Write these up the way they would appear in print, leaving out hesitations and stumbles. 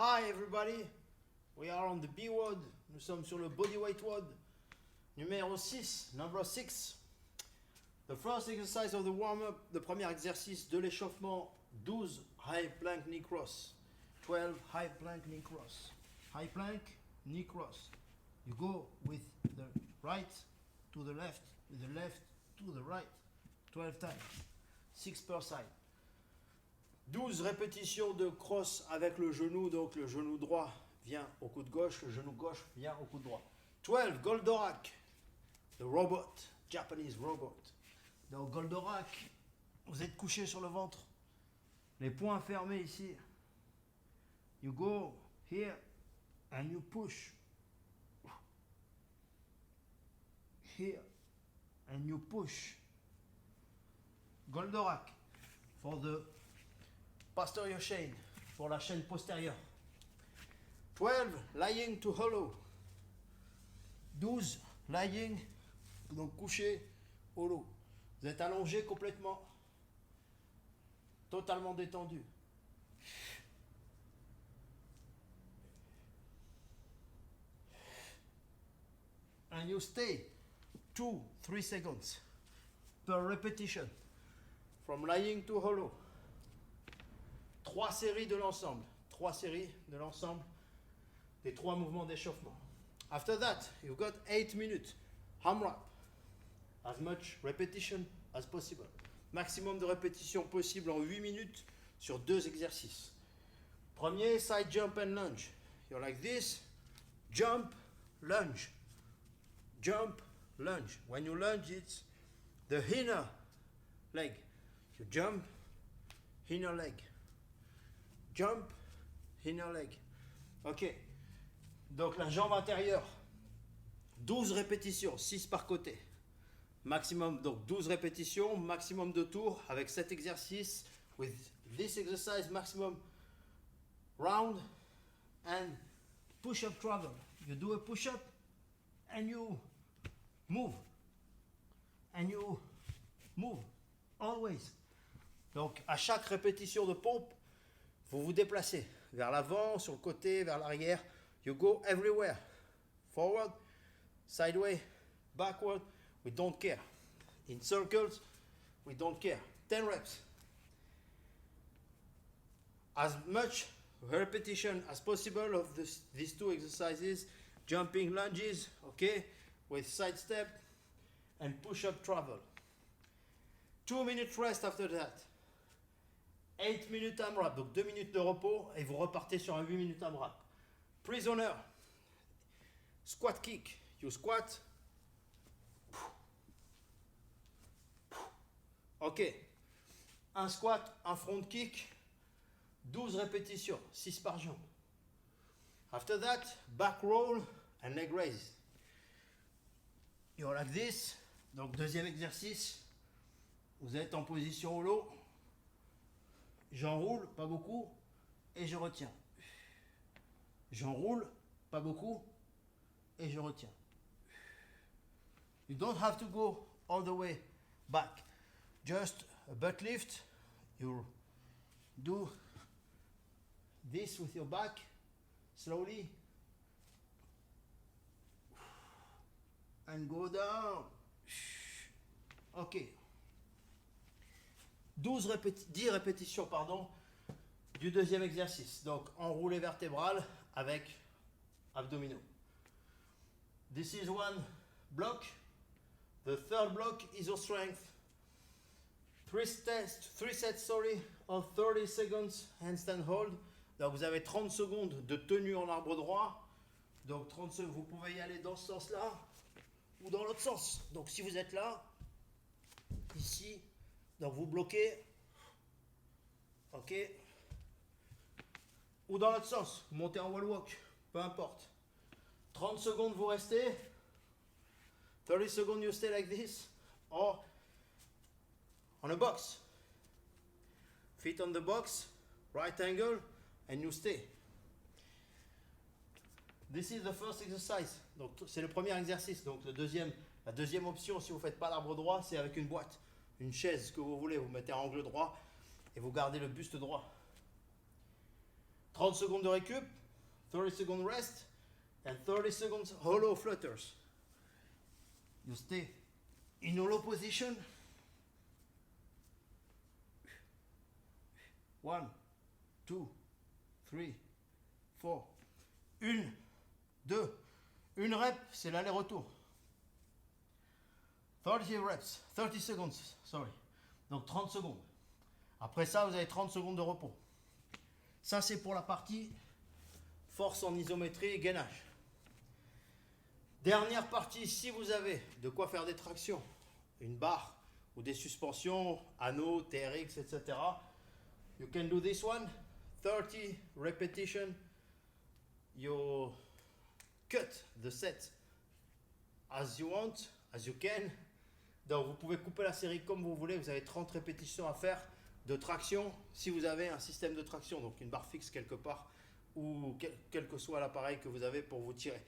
Hi everybody, we are on the B WOD, nous sommes sur le Bodyweight WOD, numéro 6, number 6. The first exercise of the warm-up, le premier exercice de l'échauffement, 12 high plank knee cross, 12 high plank knee cross. High plank, knee cross. You go with the right to the left, with the left to the right, 12 times, 6 per side. 12 répétitions de cross avec le genou, donc le genou droit vient au coude gauche, le genou gauche vient au coude droit. 12, Goldorak, the robot, Japanese robot. Donc Goldorak, vous êtes couché sur le ventre, les poings fermés ici. You go here and you push. Here and you push. Goldorak for the posterior chain, pour la chaîne postérieure. 12, lying to hollow. 12, lying, donc couché, hollow. Vous êtes allongé complètement, totalement détendu. And you stay 2-3 seconds per repetition from lying to hollow. 3 séries de l'ensemble. 3 séries de l'ensemble des 3 mouvements d'échauffement. After that, you've got 8 minutes. AMRAP. As much repetition as possible. Maximum de répétition possible en 8 minutes sur 2 exercices. Premier, side jump and lunge. You're like this. Jump, lunge. Jump, lunge. When you lunge, it's the inner leg. You jump, inner leg. Jump, inner leg. Ok. Donc la jambe intérieure, 12 répétitions, 6 par côté. Maximum, donc 12 répétitions, maximum de tours avec cet exercice. With this exercise, maximum round and push-up travel. You do a push-up and you move. And you move. Always. Donc à chaque répétition de pompe, vous vous déplacez vers l'avant, sur le côté, vers l'arrière. You go everywhere. Forward, sideways, backward. We don't care. In circles, we don't care. 10 reps. As much repetition as possible of these 2 exercises. Jumping lunges, okay, with side step and push-up travel. 2 minutes rest after that. 8 minutes AMRAP, donc 2 minutes de repos et vous repartez sur un 8 minutes AMRAP. Prisoner, squat kick, you squat. Ok, un squat, un front kick, 12 répétitions, 6 par jambe. After that, back roll and leg raise. You're like this, donc deuxième exercice, vous êtes en position au lot. J'enroule, pas beaucoup, et je retiens. J'enroule, pas beaucoup, et je retiens. You don't have to go all the way back. Just a butt lift. You do this with your back, slowly. And go down. Ok. 10 répétitions pardon, du deuxième exercice. Donc enroulé vertébral avec abdominaux. This is one block. The third block is your strength. 3 sets of 30 seconds handstand hold. Donc vous avez 30 secondes de tenue en arbre droit. Donc 30 secondes, vous pouvez y aller dans ce sens-là ou dans l'autre sens. Donc si vous êtes là, ici, donc vous bloquez, ok, ou dans l'autre sens, vous montez en wall walk, peu importe. 30 secondes vous restez, 30 seconds you stay like this, or on a box. Feet on the box, right angle, and you stay. This is the first exercise. Donc c'est le premier exercice. Donc la deuxième option, si vous ne faites pas l'arbre droit, c'est avec une boîte. Une chaise que vous voulez, vous mettez à angle droit et vous gardez le buste droit. 30 secondes de récup, 30 seconds rest, and 30 seconds hollow flutters. You stay in hollow position. 1, 2, 3, 4. Une, deux. Une rep, c'est l'aller-retour. 30 reps, 30 seconds, sorry. Donc 30 secondes. Après ça, vous avez 30 secondes de repos. Ça, c'est pour la partie force en isométrie et gainage. Dernière partie, si vous avez de quoi faire des tractions, une barre ou des suspensions, anneaux, TRX, etc. You can do this one, 30 repetitions. You cut the set as you want, as you can. Donc vous pouvez couper la série comme vous voulez. Vous avez 30 répétitions à faire de traction si vous avez un système de traction, donc une barre fixe quelque part ou quel que soit l'appareil que vous avez pour vous tirer.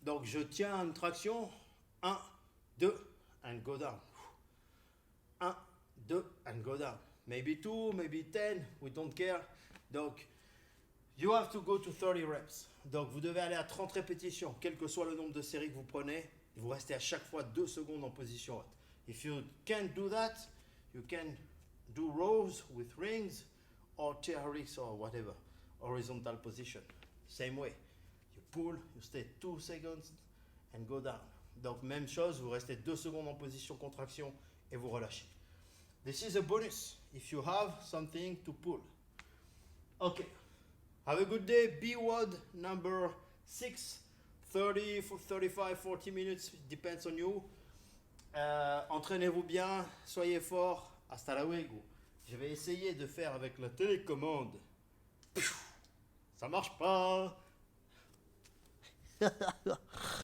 Donc je tiens une traction, 1, 2, and go down. 1, 2, and go down. Maybe 2, maybe 10, we don't care. Donc, you have to go to 30 reps. Donc, vous devez aller à 30 répétitions, quel que soit le nombre de séries que vous prenez. Vous restez à chaque fois 2 secondes en position haute. If you can't do that, you can do rows with rings or TRX or whatever, horizontal position. Same way. You pull, you stay 2 seconds and go down. Donc, même chose, vous restez 2 secondes en position contraction et vous relâchez. This is a bonus if you have something to pull. Okay. Have a good day. B-WOD number 6. 30, 35, 40 minutes. Depends on you. Entraînez-vous bien. Soyez forts. Hasta luego. Je vais essayer de faire avec la télécommande. Ça marche pas.